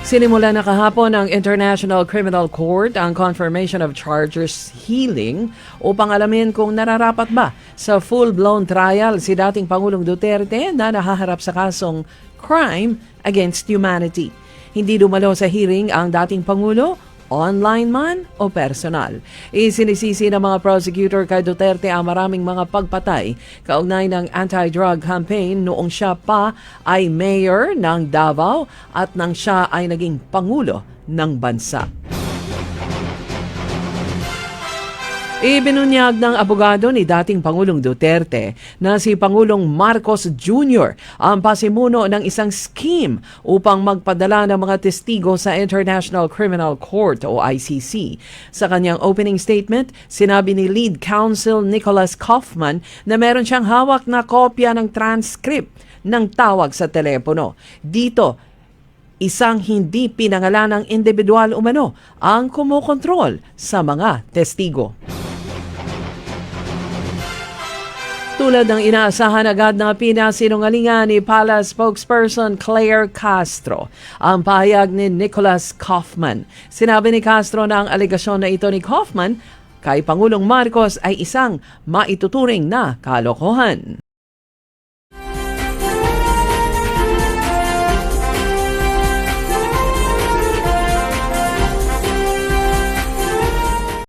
Sinimula na kahapon ng International Criminal Court ang confirmation of charges hearing upang alamin kung nararapat ba sa full-blown trial si dating Pangulong Duterte na nahaharap sa kasong crime against humanity. Hindi dumalo sa hearing ang dating Pangulo, online man o personal. Isinisisi ng mga prosecutor kay Duterte ang maraming mga pagpatay kaugnay ng anti-drug campaign noong siya pa ay mayor ng Davao at nang siya ay naging Pangulo ng bansa. Ibinunyag ng abogado ni dating Pangulong Duterte na si Pangulong Marcos Jr. ang pasimuno ng isang scheme upang magpadala ng mga testigo sa International Criminal Court o ICC. Sa kanyang opening statement, sinabi ni Lead Counsel Nicholas Kaufman na meron siyang hawak na kopya ng transcript ng tawag sa telepono. Dito, isang hindi pinangalanang individual umano ang kumukontrol sa mga testigo. Tulad ng inaasahan, agad na pinasinungalingan ni Palace spokesperson Claire Castro ang pahayag ni Nicholas Kaufman. Sinabi ni Castro na ang alegasyon na ito ni Kaufman kay Pangulong Marcos ay isang maituturing na kalokohan.